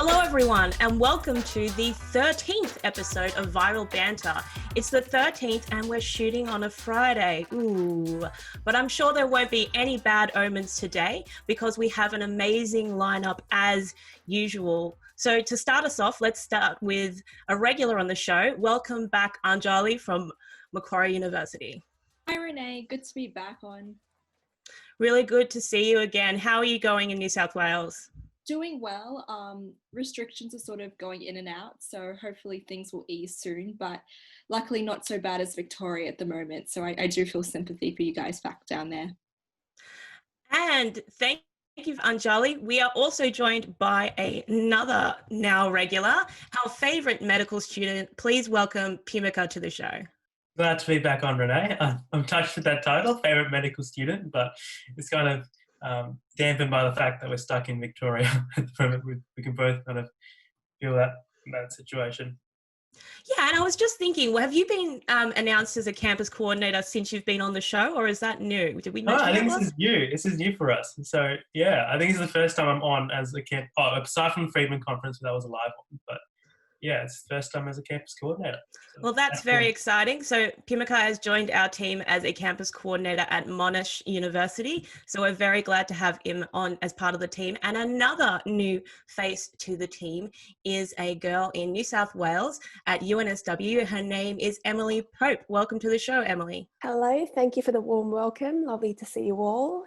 Hello everyone and welcome to the 13th episode of Viral Banter. It's the 13th and we're shooting on a Friday. Ooh, but I'm sure there won't be any bad omens today because we have an amazing lineup as usual. So to start us off, let's start with a regular on the show. Welcome back, Anjali from Macquarie University. Hi Renee, good to be back on. Really good to see you again. How are you going in New South Wales? Doing well. Restrictions are sort of going in and out, so hopefully things will ease soon, but luckily not so bad as Victoria at the moment. So I do feel sympathy for you guys back down there. And thank you, Anjali. We are also joined by another now regular, our favourite medical student. Please welcome Peumike to the show. Glad to be back on, Renee. I'm touched with that title, favourite medical student, but it's kind of dampened by the fact that we're stuck in Victoria at the moment. We can both kind of feel that situation. Yeah, and I was just thinking, have you been announced as a campus coordinator since you've been on the show, or is that new? Did we mention I think that this is new. This is new for us. So yeah, I think it's the first time I'm on as a camp. Oh, aside from the Friedman conference, that was a live one, but yeah, it's the first time as a campus coordinator. So well, that's very exciting. So Peumike has joined our team as a campus coordinator at Monash University. So we're very glad to have him on as part of the team. And another new face to the team is a girl in New South Wales at UNSW. Her name is Emily Pope. Welcome to the show, Emily. Hello, thank you for the warm welcome. Lovely to see you all.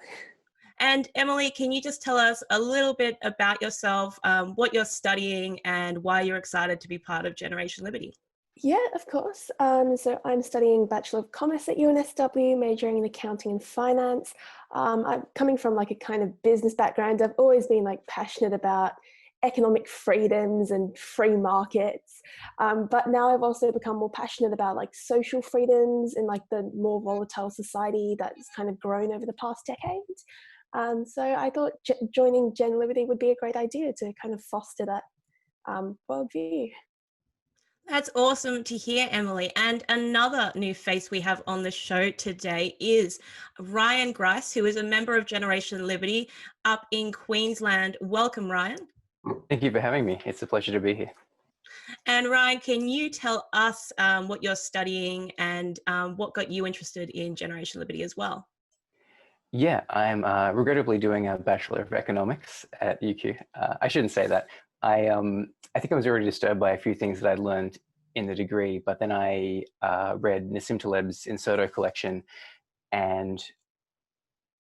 And Emily, can you just tell us a little bit about yourself, what you're studying and why you're excited to be part of Generation Liberty? Yeah, of course. So I'm studying Bachelor of Commerce at UNSW, majoring in accounting and finance. I'm coming from like a kind of business background. I've always been like passionate about economic freedoms and free markets. But now I've also become more passionate about like social freedoms in like the more volatile society that's kind of grown over the past decade. So I thought joining Gen Liberty would be a great idea to kind of foster that worldview. That's awesome to hear, Emily. And another new face we have on the show today is Ryan Grice, who is a member of Generation Liberty up in Queensland. Welcome, Ryan. Thank you for having me. It's a pleasure to be here. And Ryan, can you tell us what you're studying and what got you interested in Generation Liberty as well? Yeah, I'm regrettably doing a Bachelor of Economics at UQ. I shouldn't say that. I think I was already disturbed by a few things that I'd learned in the degree, but then I read Nassim Taleb's Inserto collection, and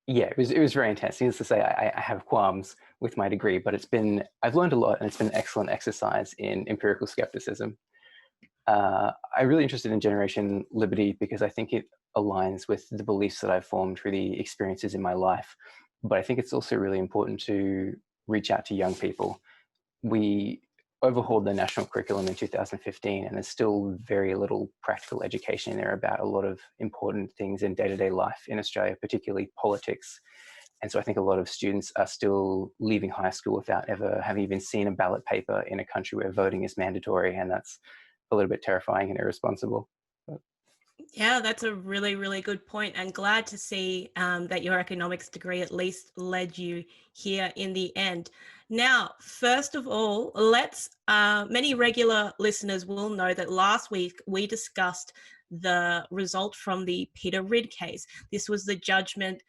yeah, it was very intense. Needless to say, I have qualms with my degree, but I've learned a lot, and it's been an excellent exercise in empirical skepticism. I'm really interested in Generation Liberty because I think it aligns with the beliefs that I've formed through the experiences in my life. But I think it's also really important to reach out to young people. We overhauled the national curriculum in 2015, and there's still very little practical education there about a lot of important things in day-to-day life in Australia, particularly politics. And so I think a lot of students are still leaving high school without ever having even seen a ballot paper in a country where voting is mandatory, and that's a little bit terrifying and irresponsible. Yeah, that's a really, really good point, and glad to see that your economics degree at least led you here in the end. Now, first of all, many regular listeners will know that last week we discussed the result from the Peter Ridd case. This was the judgment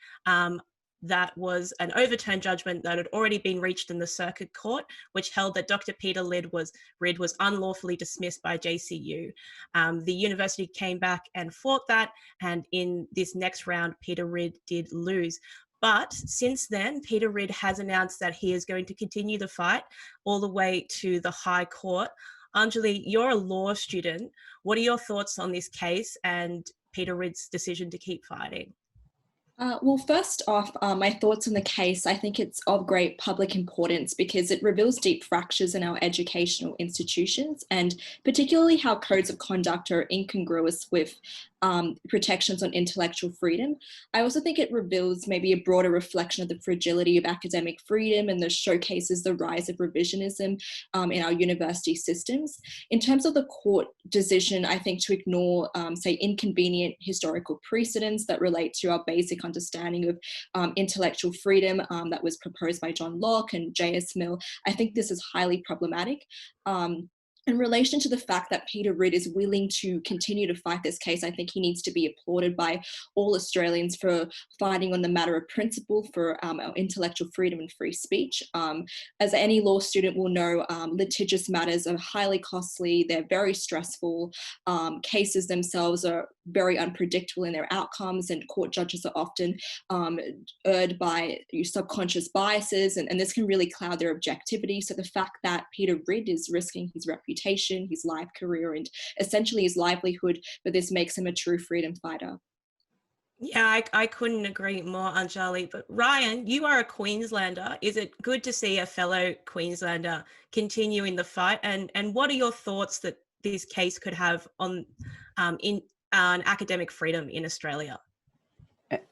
that was an overturned judgment that had already been reached in the circuit court, which held that Dr. Peter Ridd was unlawfully dismissed by JCU. The university came back and fought that, and in this next round, Peter Ridd did lose. But since then, Peter Ridd has announced that he is going to continue the fight all the way to the High Court. Anjali, you're a law student. What are your thoughts on this case and Peter Ridd's decision to keep fighting? Well, first off, my thoughts on the case, I think it's of great public importance because it reveals deep fractures in our educational institutions, and particularly how codes of conduct are incongruous with protections on intellectual freedom. I also think it reveals maybe a broader reflection of the fragility of academic freedom and showcases the rise of revisionism in our university systems. In terms of the court decision, I think to ignore, say, inconvenient historical precedents that relate to our basic understanding of intellectual freedom that was proposed by John Locke and J.S. Mill, I think this is highly problematic. In relation to the fact that Peter Ridd is willing to continue to fight this case, I think he needs to be applauded by all Australians for fighting on the matter of principle for our intellectual freedom and free speech. As any law student will know, litigious matters are highly costly, they're very stressful, cases themselves are very unpredictable in their outcomes, and court judges are often erred by subconscious biases, and this can really cloud their objectivity. So the fact that Peter Ridd is risking his reputation, his life career, and essentially his livelihood, but this makes him a true freedom fighter. Yeah, I couldn't agree more, Anjali. But Ryan, you are a Queenslander. Is it good to see a fellow Queenslander continuing the fight? And what are your thoughts that this case could have on academic freedom in Australia?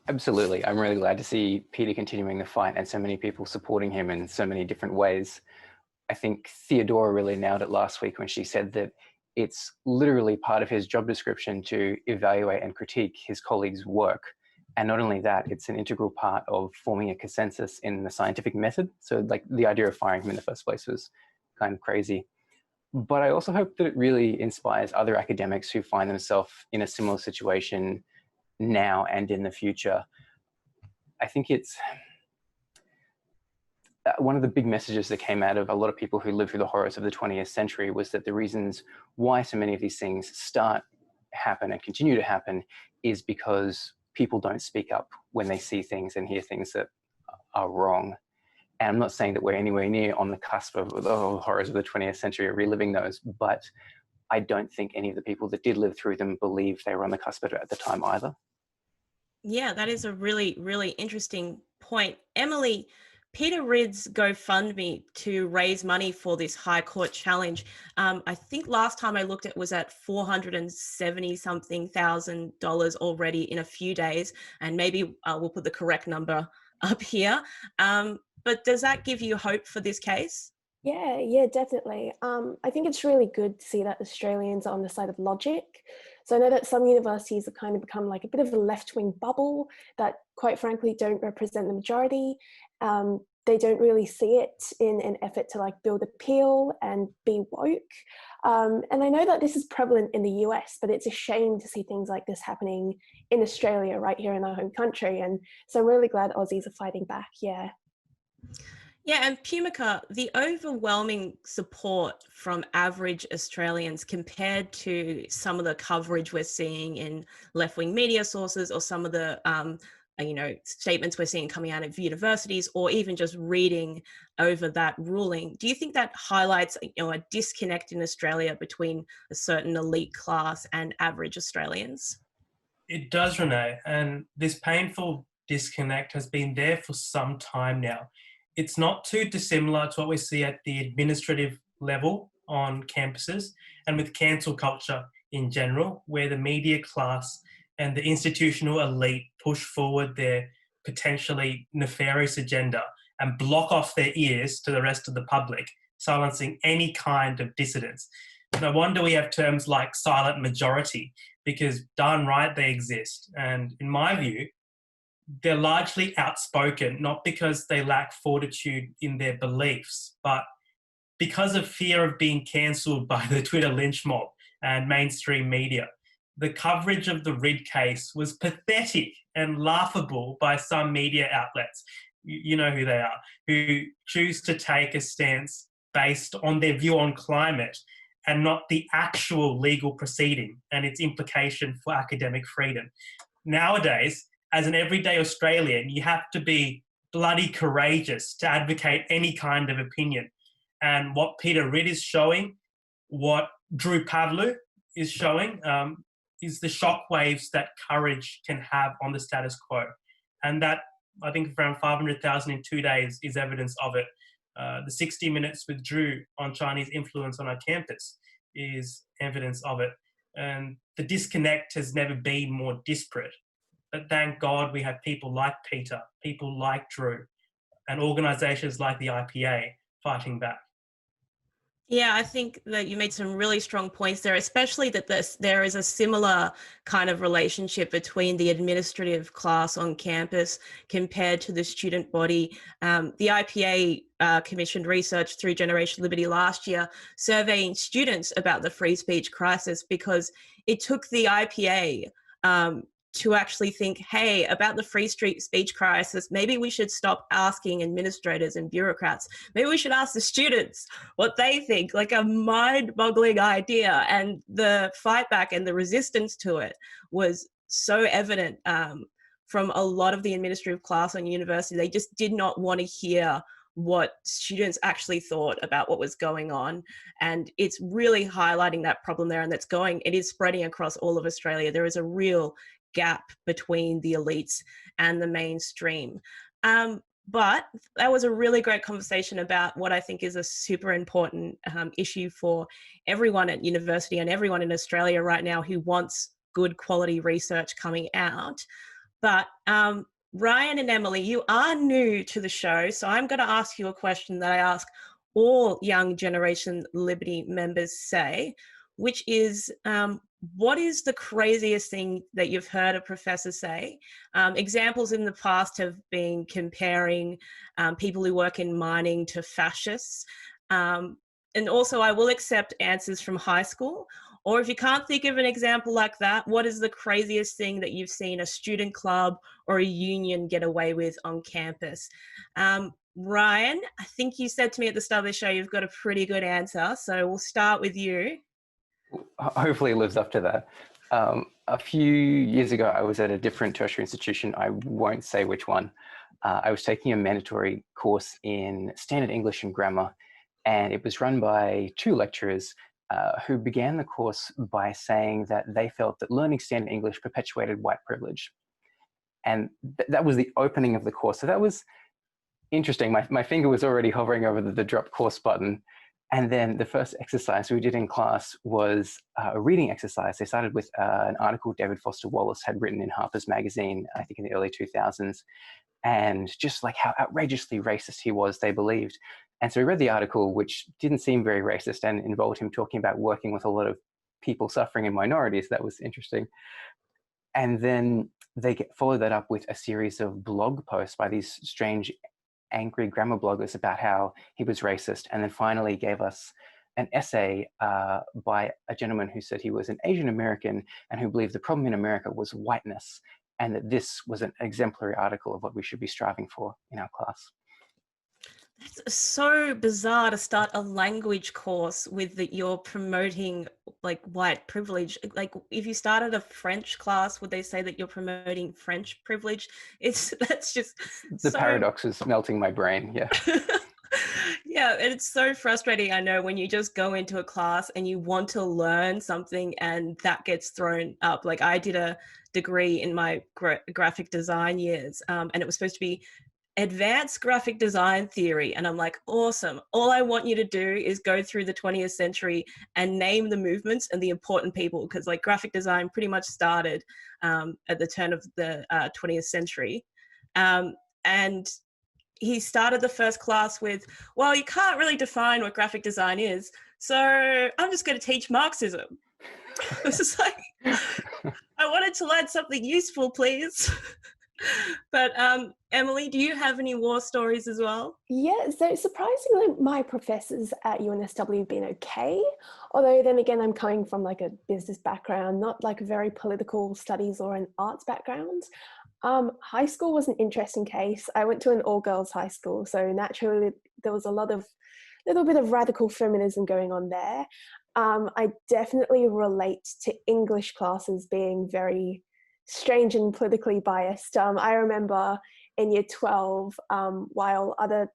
Absolutely. I'm really glad to see Peter continuing the fight and so many people supporting him in so many different ways. I think Theodora really nailed it last week when she said that it's literally part of his job description to evaluate and critique his colleagues' work. And not only that, it's an integral part of forming a consensus in the scientific method. So like the idea of firing him in the first place was kind of crazy. But I also hope that it really inspires other academics who find themselves in a similar situation now and in the future. I think it's one of the big messages that came out of a lot of people who lived through the horrors of the 20th century was that the reasons why so many of these things happen and continue to happen is because people don't speak up when they see things and hear things that are wrong. And I'm not saying that we're anywhere near on the cusp of the horrors of the 20th century or reliving those, but I don't think any of the people that did live through them believed they were on the cusp of it at the time either. Yeah, that is a really, really interesting point. Emily, Peter Ridd's GoFundMe to raise money for this High Court challenge, I think last time I looked, it was at $470-something thousand already in a few days, and maybe we'll put the correct number up here. But does that give you hope for this case? Yeah, definitely. I think it's really good to see that Australians are on the side of logic. So I know that some universities have kind of become like a bit of a left-wing bubble that, quite frankly, don't represent the majority. They don't really see it in an effort to like build appeal and be woke. And I know that this is prevalent in the US, but it's a shame to see things like this happening in Australia, right here in our home country. And so I'm really glad Aussies are fighting back. Yeah. Yeah, and Peumike, the overwhelming support from average Australians compared to some of the coverage we're seeing in left-wing media sources, or some of the statements we're seeing coming out of universities, or even just reading over that ruling. Do you think that highlights a disconnect in Australia between a certain elite class and average Australians? It does, Renee, and this painful disconnect has been there for some time now. It's not too dissimilar to what we see at the administrative level on campuses and with cancel culture in general, where the media class and the institutional elite push forward their potentially nefarious agenda and block off their ears to the rest of the public, silencing any kind of dissidence. No wonder we have terms like silent majority, because darn right they exist. And in my view, they're largely outspoken, not because they lack fortitude in their beliefs, but because of fear of being cancelled by the Twitter lynch mob and mainstream media. The coverage of the Ridd case was pathetic and laughable by some media outlets, you know who they are, who choose to take a stance based on their view on climate and not the actual legal proceeding and its implication for academic freedom. Nowadays, as an everyday Australian, you have to be bloody courageous to advocate any kind of opinion. And what Peter Ridd is showing, what Drew Pavlou is showing, is the shockwaves that courage can have on the status quo. And that, I think, around 500,000 in 2 days is evidence of it. The 60 Minutes with Drew on Chinese influence on our campus is evidence of it. and the disconnect has never been more disparate. But thank God we have people like Peter, people like Drew, and organisations like the IPA fighting back. Yeah, I think that you made some really strong points there, especially that there is a similar kind of relationship between the administrative class on campus compared to the student body. The IPA commissioned research through Generation Liberty last year, surveying students about the free speech crisis, because it took the IPA to actually think, hey, about the free speech crisis, maybe we should stop asking administrators and bureaucrats. Maybe we should ask the students what they think, like a mind-boggling idea. And the fight back and the resistance to it was so evident from a lot of the administrative class on university. They just did not want to hear what students actually thought about what was going on. And it's really highlighting that problem there, and it is spreading across all of Australia. There is a real gap between the elites and the mainstream. But that was a really great conversation about what I think is a super important issue for everyone at university and everyone in Australia right now who wants good quality research coming out. But Ryan and Emily, you are new to the show, so I'm going to ask you a question that I ask all young Generation Liberty members say, which is, what is the craziest thing that you've heard a professor say? Examples in the past have been comparing people who work in mining to fascists. And also, I will accept answers from high school. Or if you can't think of an example like that, what is the craziest thing that you've seen a student club or a union get away with on campus? Ryan, I think you said to me at the start of the show, you've got a pretty good answer. So we'll start with you. Hopefully it lives up to that. A few years ago, I was at a different tertiary institution. I won't say which one. I was taking a mandatory course in standard English and grammar, and it was run by two lecturers who began the course by saying that they felt that learning standard English perpetuated white privilege. And that was the opening of the course. So that was interesting. My finger was already hovering over the drop course button. And then the first exercise we did in class was a reading exercise. They started with an article David Foster Wallace had written in Harper's Magazine, I think in the early 2000s, and just like how outrageously racist he was, they believed. And so we read the article, which didn't seem very racist and involved him talking about working with a lot of people suffering in minorities. That was interesting. And then they followed that up with a series of blog posts by these strange angry grammar bloggers about how he was racist, and then finally gave us an essay by a gentleman who said he was an Asian American and who believed the problem in America was whiteness, and that this was an exemplary article of what we should be striving for in our class. It's so bizarre to start a language course with that you're promoting like white privilege. Like if you started a French class, would they say that you're promoting French privilege? That's just the paradox is melting my brain. Yeah. Yeah, it's so frustrating. I know when you just go into a class and you want to learn something and that gets thrown up. Like I did a degree in my graphic design years, and it was supposed to be advanced graphic design theory, and I'm like, awesome, all I want you to do is go through the 20th century and name the movements and the important people, because like graphic design pretty much started at the turn of the 20th century, and he started the first class with, well, you can't really define what graphic design is, so I'm just going to teach Marxism. It's just like, I wanted to learn something useful, please. But Emily, do you have any war stories as well? Yeah, so surprisingly, my professors at UNSW have been okay. Although then again, I'm coming from like a business background, not like a very political studies or an arts background. High school was an interesting case. I went to an all-girls high school, so naturally there was a little bit of radical feminism going on there. I definitely relate to English classes being very strange and politically biased. I remember in year 12, while other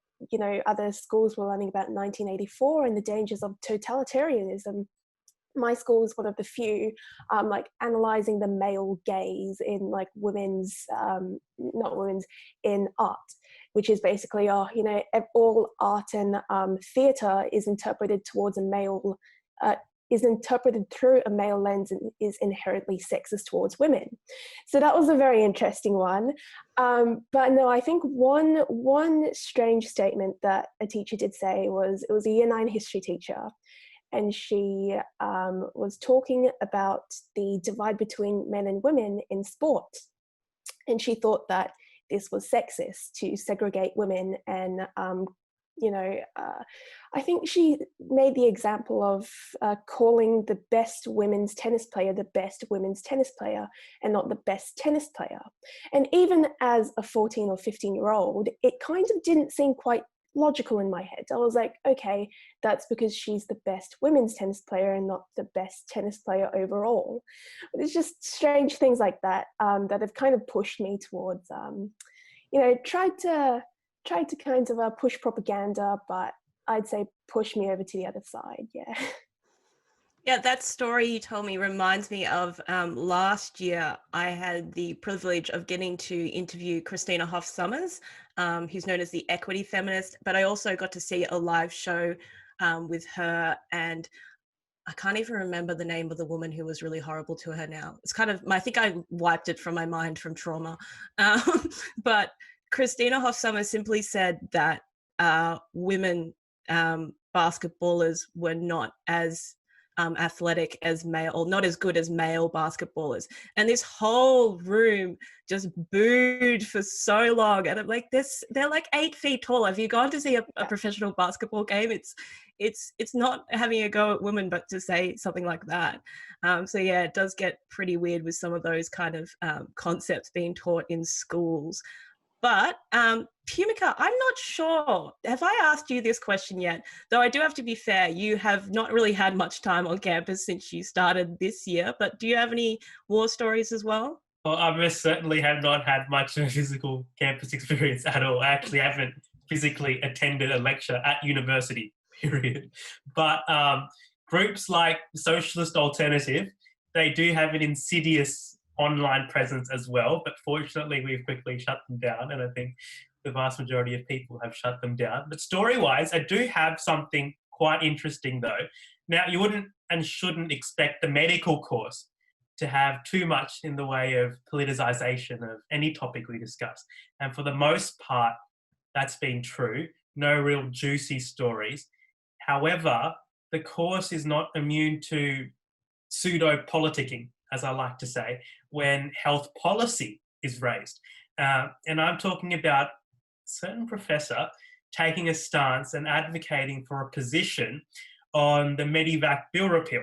schools were learning about 1984 and the dangers of totalitarianism, my school was one of the few like analyzing the male gaze in like in art, which is basically all art and theatre is interpreted towards a male is interpreted through a male lens and is inherently sexist towards women. So that was a very interesting one. But no, I think one strange statement that a teacher did say was, it was a Year 9 history teacher, and she was talking about the divide between men and women in sport. And she thought that this was sexist to segregate women. And, I think she made the example of calling the best women's tennis player the best women's tennis player and not the best tennis player. And even as a 14 or 15-year-old, it kind of didn't seem quite logical in my head. I was like, okay, that's because she's the best women's tennis player and not the best tennis player overall. But it's just strange things like that that have kind of pushed me towards, tried to kind of push propaganda, but I'd say push me over to the other side. Yeah. Yeah, that story you told me reminds me of last year. I had the privilege of getting to interview Christina Hoff Sommers, who's known as the equity feminist, but I also got to see a live show with her, and I can't even remember the name of the woman who was really horrible to her now. It's kind of, I think I wiped it from my mind from trauma. But Christina Hoff Sommers simply said that women basketballers were not as athletic as male, or not as good as male basketballers, and this whole room just booed for so long. And I'm like, they're like 8 feet tall. Have you gone to see a professional basketball game? It's not having a go at women, but to say something like that. So yeah, it does get pretty weird with some of those kind of concepts being taught in schools. But Peumike, I'm not sure. Have I asked you this question yet? Though I do have to be fair, you have not really had much time on campus since you started this year, but do you have any war stories as well? Well, I most certainly have not had much of a physical campus experience at all. I actually haven't physically attended a lecture at university, period. But groups like Socialist Alternative, they do have an insidious online presence as well, but fortunately we've quickly shut them down, and I think the vast majority of people have shut them down. But story-wise, I do have something quite interesting though. Now, you wouldn't and shouldn't expect the medical course to have too much in the way of politicization of any topic we discuss, and for the most part that's been true. No real juicy stories. However, the course is not immune to pseudo-politicking, as I like to say, when health policy is raised. And I'm talking about a certain professor taking a stance and advocating for a position on the Medivac bill repeal.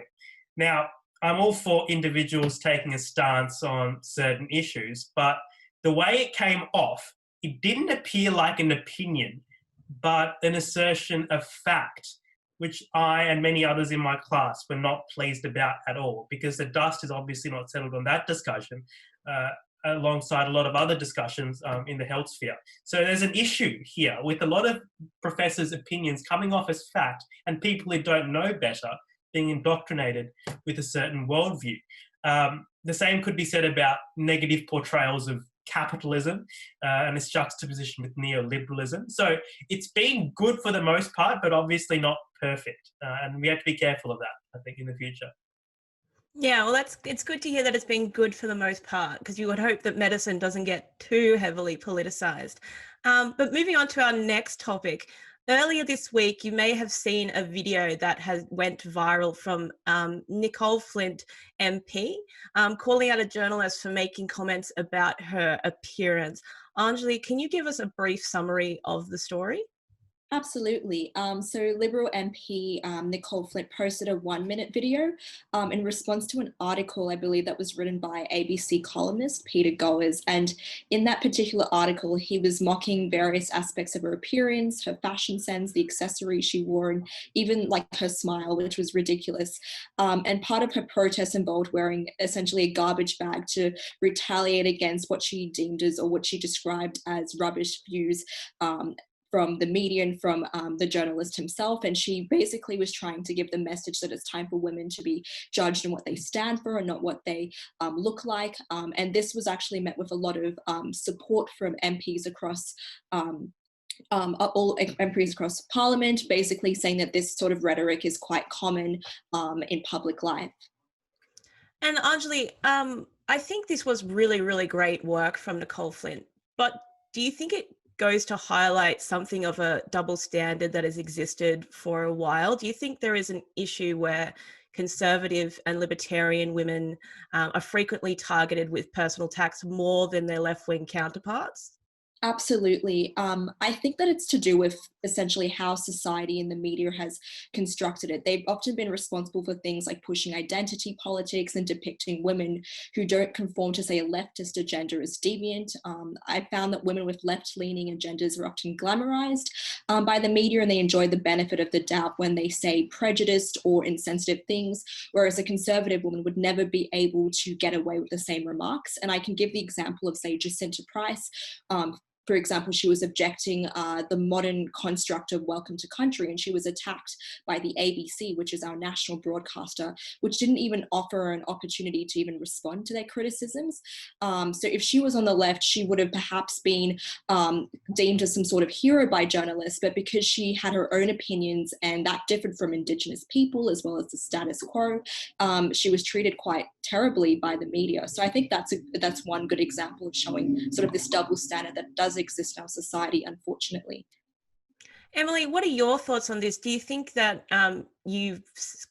Now, I'm all for individuals taking a stance on certain issues, but the way it came off, it didn't appear like an opinion, but an assertion of fact, which I and many others in my class were not pleased about at all, because the dust is obviously not settled on that discussion, alongside a lot of other discussions in the health sphere. So there's an issue here with a lot of professors' opinions coming off as fact, and people who don't know better being indoctrinated with a certain worldview. The same could be said about negative portrayals of capitalism and its juxtaposition with neoliberalism. So it's been good for the most part, but obviously not perfect. And we have to be careful of that, I think, in the future. Yeah, well, it's good to hear that it's been good for the most part, because you would hope that medicine doesn't get too heavily politicized. But moving on to our next topic. Earlier this week, you may have seen a video that went viral from Nicolle Flint MP, calling out a journalist for making comments about her appearance. Anjali, can you give us a brief summary of the story? Absolutely. So Liberal MP Nicolle Flint posted a 1-minute video in response to an article, I believe, that was written by ABC columnist Peter Goers. And in that particular article, he was mocking various aspects of her appearance, her fashion sense, the accessories she wore, and even like her smile, which was ridiculous. And part of her protest involved wearing essentially a garbage bag to retaliate against what she deemed as, or what she described as, rubbish views from the media and from the journalist himself. And she basically was trying to give the message that it's time for women to be judged on what they stand for and not what they look like. And this was actually met with a lot of support from MPs across all MPs across Parliament, basically saying that this sort of rhetoric is quite common in public life. And Anjali, I think this was really, really great work from Nicolle Flint, but do you think it goes to highlight something of a double standard that has existed for a while? Do you think there is an issue where conservative and libertarian women are frequently targeted with personal attacks more than their left-wing counterparts? Absolutely. I think that it's to do with essentially how society and the media has constructed it. They've often been responsible for things like pushing identity politics and depicting women who don't conform to, say, a leftist agenda as deviant. I found that women with left-leaning agendas are often glamorized by the media, and they enjoy the benefit of the doubt when they say prejudiced or insensitive things, whereas a conservative woman would never be able to get away with the same remarks. And I can give the example of, say, Jacinta Price. For example, she was objecting the modern construct of Welcome to Country, and she was attacked by the ABC, which is our national broadcaster, which didn't even offer her an opportunity to even respond to their criticisms. So if she was on the left, she would have perhaps been deemed as some sort of hero by journalists, but because she had her own opinions and that differed from Indigenous people as well as the status quo, she was treated quite terribly by the media. So I think that's one good example of showing sort of this double standard that does exist in our society, unfortunately. Emily, what are your thoughts on this? Do you think that you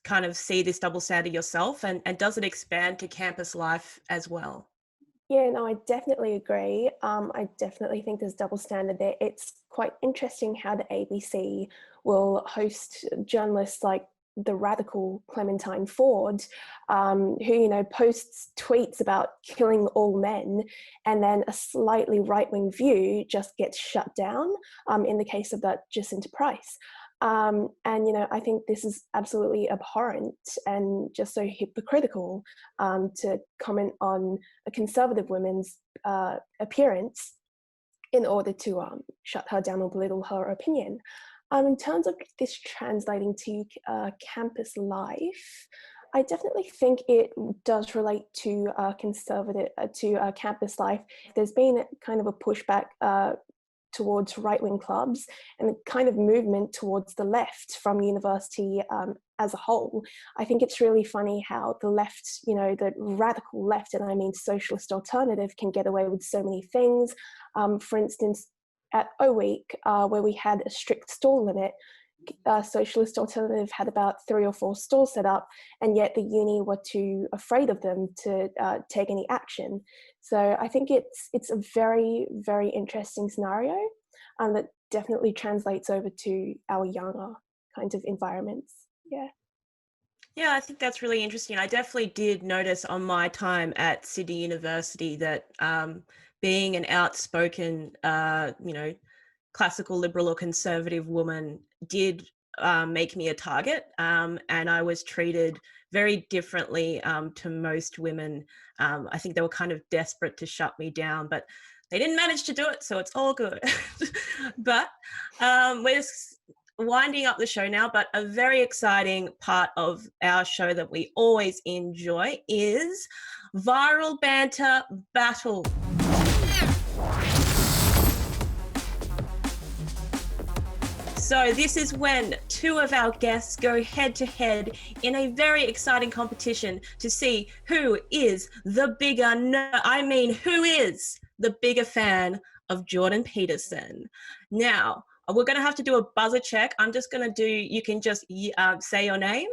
kind of see this double standard yourself, and does it expand to campus life as well? Yeah, no, I definitely agree. I definitely think there's double standard there. It's quite interesting how the ABC will host journalists like the radical Clementine Ford, who, you know, posts tweets about killing all men, and then a slightly right-wing view just gets shut down in the case of that Jacinta Price. And, you know, I think this is absolutely abhorrent and just so hypocritical to comment on a conservative woman's appearance in order to shut her down or belittle her opinion. In terms of this translating to campus life, I definitely think it does relate to campus life. There's been kind of a pushback towards right-wing clubs and a kind of movement towards the left from university as a whole. I think it's really funny how the left, you know, the radical left, and I mean socialist alternative, can get away with so many things. For instance, at O Week, where we had a strict stall limit, Socialist Alternative had about 3 or 4 stalls set up, and yet the uni were too afraid of them to take any action. So I think it's a very, very interesting scenario that definitely translates over to our younger kind of environments. Yeah. Yeah, I think that's really interesting. I definitely did notice on my time at Sydney University that being an outspoken, you know, classical liberal or conservative woman did make me a target, and I was treated very differently to most women. I think they were kind of desperate to shut me down, but they didn't manage to do it, so it's all good. But we're winding up the show now, but a very exciting part of our show that we always enjoy is Viral Banter Battle. So this is when 2 of our guests go head to head in a very exciting competition to see who is the bigger, who is the bigger fan of Jordan Peterson. Now, we're going to have to do a buzzer check. I'm just going to do, you can just say your name.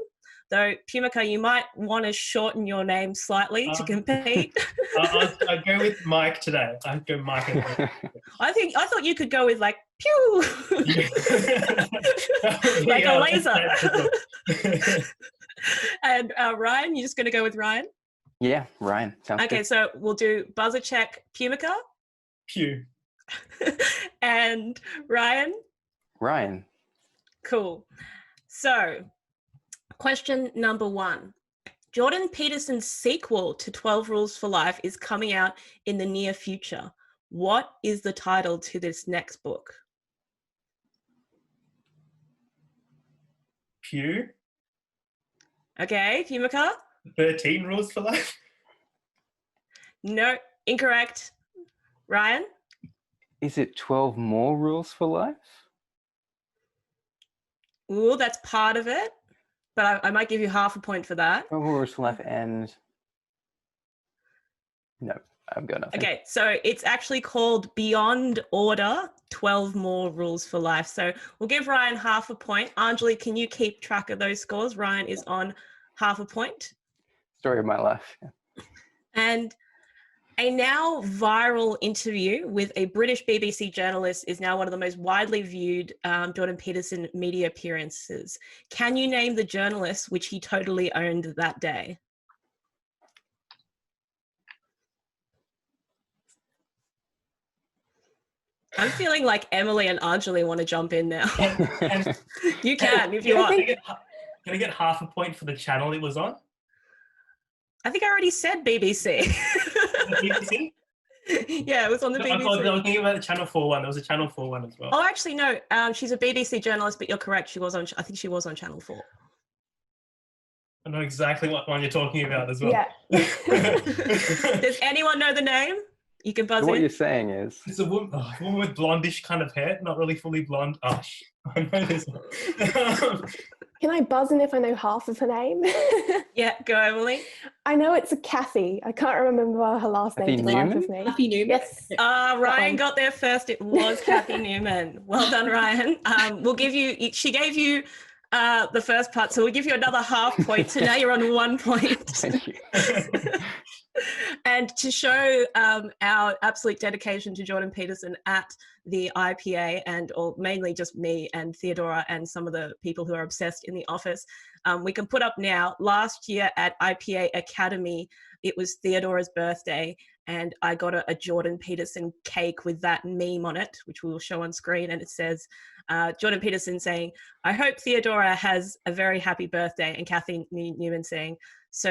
Though, Peumike, you might want to shorten your name slightly to compete. I'll go with Mike today. I'll go Mike. I thought you could go with like, pew! Like a laser. And Ryan, you're just going to go with Ryan? Yeah, Ryan. Sounds okay, good. so we'll do buzzer check Peumike. Pew. And Ryan? Ryan. Cool. So, question number 1. Jordan Peterson's sequel to 12 Rules for Life is coming out in the near future. What is the title to this next book? Pew. Okay, Peumike? 13 Rules for Life. No, incorrect. Ryan? Is it 12 more rules for life? Ooh, that's part of it, but I might give you half a point for that. 12 more rules for life and... No, I've got nothing. Okay, so it's actually called Beyond Order, 12 More Rules for Life. So we'll give Ryan half a point. Anjali, can you keep track of those scores? Ryan is on half a point. Story of my life. Yeah. And a now viral interview with a British BBC journalist is now one of the most widely viewed Jordan Peterson media appearances. Can you name the journalist which he totally owned that day? I'm feeling like Emily and Anjali want to jump in now. You can if you want. Can I get half a point for the channel it was on? I think I already said BBC. BBC? Yeah, it was on the BBC. I was thinking about the Channel 4 one. There was a Channel 4 one as well. Oh, actually, no. She's a BBC journalist, but you're correct. She was on. I think she was on Channel 4. I know exactly what one you're talking about as well. Yeah. Does anyone know the name? You can buzz So what in. Oh, you're saying is... It's a woman with blondish kind of hair, not really fully blonde. Oh, I know this one. Can I buzz in if I know half of her name? Yeah, go Emily. I know it's a Kathy. I can't remember her last Kathy name. for the life Newman? of me. Kathy Newman. Yes. Ryan one. got there first. It was Kathy Newman. Well done, Ryan. We'll give you. She gave you the first part, so we'll give you another half point. So now you're on 1 point. Thank you. And to show our absolute dedication to Jordan Peterson at the IPA, or mainly just me and Theodora and some of the people who are obsessed in the office, we can put up now. Last year at IPA Academy, it was Theodora's birthday, and I got a Jordan Peterson cake with that meme on it, which we will show on screen, and it says, Jordan Peterson saying, "I hope Theodora has a very happy birthday," and Kathy Newman saying, "So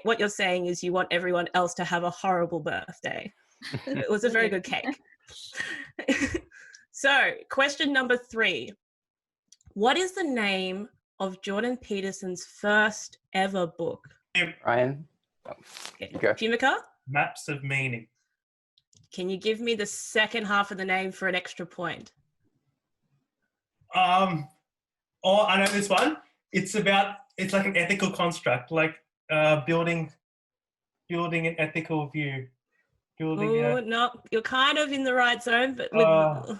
what you're saying is you want everyone else to have a horrible birthday." It was a very good cake. So, question number 3. What is the name of Jordan Peterson's first ever book? Ryan? Okay. Go. Peumike, Maps of Meaning. can you give me the second half of the name for an extra point? I know this one. It's like an ethical construct, like building an ethical view. No, you're kind of in the right zone, but I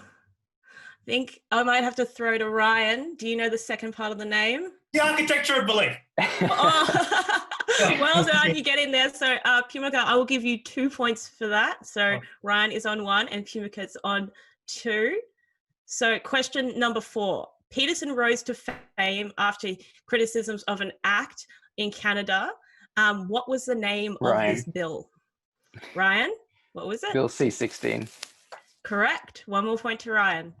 think I might have to throw to Ryan. Do you know the second part of the name? The Architecture of Belief. Oh, well done, you get in there. So Peumike, I will give you 2 points for that. So Ryan is on 1 and Peumike is on 2. So question number 4. Peterson rose to fame after criticisms of an act in Canada. What was the name of this bill? Ryan, what was it? Bill C-16. Correct. 1 more point to Ryan.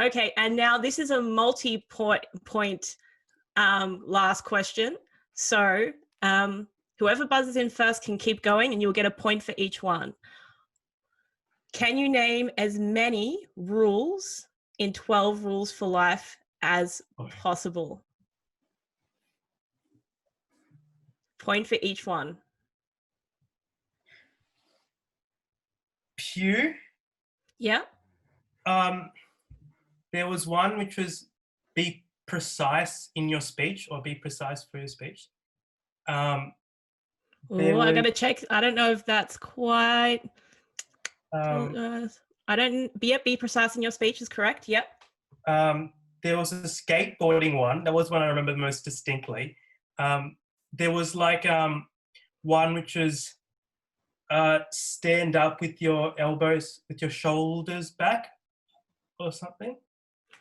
Okay, and now this is a multi-point last question. So whoever buzzes in first can keep going and you'll get a point for each one. Can you name as many rules in 12 Rules for Life as possible? Point for each one. Pew. Yeah. There was one which was be precise in your speech, or be precise for your speech. I gotta check. I don't know if that's quite. I don't. Be precise in your speech is correct. Yep. There was a skateboarding one. That was one I remember most distinctly. There was like one which was stand up with your elbows, with your shoulders back, or something.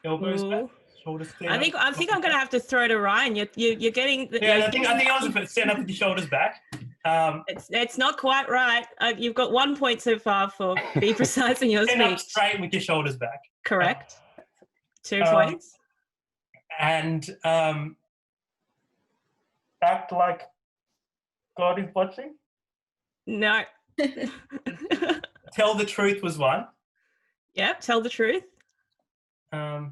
Elbows back, shoulders. I think I'm gonna have to throw to Ryan. You're getting. Yeah, I think I was stand up with your shoulders back. It's not quite right. You've got 1 point so far for be precise in your Stand up speech. straight with your shoulders back. Correct. 2 points. And act like God is watching. No. Tell the truth was one. Yep. Tell the truth. I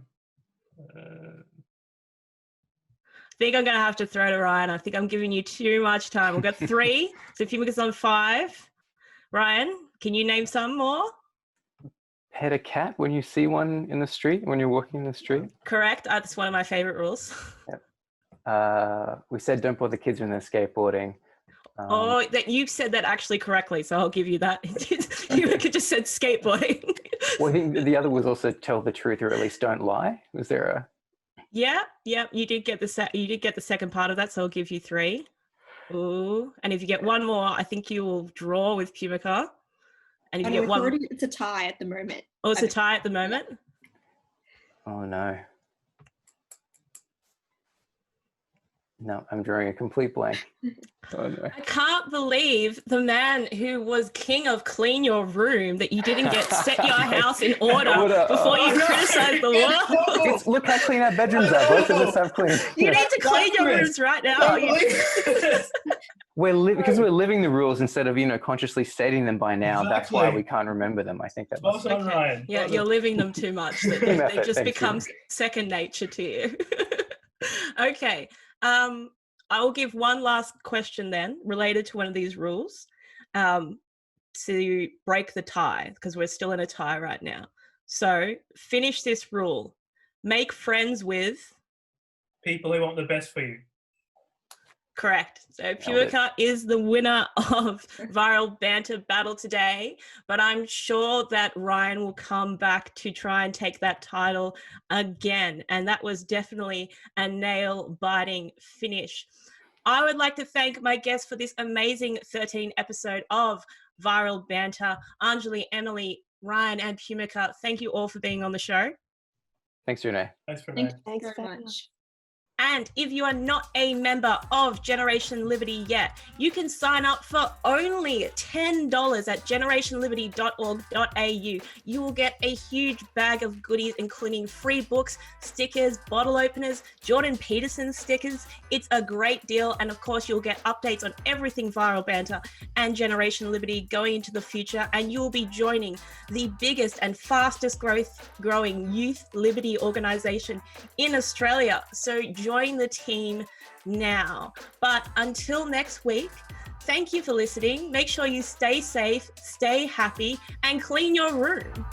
think I'm going to have to throw to Ryan. I think I'm giving you too much time. We've got 3. So Peumike's on 5. Ryan, can you name some more? pet a cat when you see one in the street, when you're walking in the street. Correct. That's one of my favorite rules. We said don't bother kids when they're skateboarding. Oh, that you said that actually correctly, so I'll give you that. You could just said skateboarding. Well, I think the other was also tell the truth, or at least don't lie. Was there a? Yeah, you did get the second part of that, so I'll give you 3. Ooh, and if you get one more, I think you will draw with Peumike. And if you get one, it's a tie at the moment. Oh, it's a tie at the moment. Oh no. No, I'm drawing a complete blank. Oh no. I can't believe the man who was king of clean your room that you didn't get set your house in order before you criticized the world. Look how clean our bedrooms are. Both of us have clean. You need to clean your rooms right now. Because we're living the rules instead of, consciously stating them by now. Exactly. That's why we can't rember them. I think that was Ryan. Yeah, you're living them too much. They just become second nature to you. Okay. I will give one last question then related to one of these rules to break the tie, because we're still in a tie right now. So finish this rule. Make friends with people who want the best for you. Correct. So Peumike is the winner of Viral Banter Battle today, but I'm sure that Ryan will come back to try and take that title again. And that was definitely a nail-biting finish. I would like to thank my guests for this amazing 13 episode of Viral Banter. Anjali, Emily, Ryan, and Peumike, thank you all for being on the show. Thanks, Renee. Thanks, Renee. Thanks very much. And if you are not a member of Generation Liberty yet, you can sign up for only $10 at generationliberty.org.au. You will get a huge bag of goodies, including free books, stickers, bottle openers, Jordan Peterson stickers. It's a great deal. And of course, you'll get updates on everything Viral Banter and Generation Liberty going into the future. And you will be joining the biggest and fastest growing youth liberty organization in Australia. So join the team now. But until next week, thank you for listening. Make sure you stay safe, stay happy, and clean your room.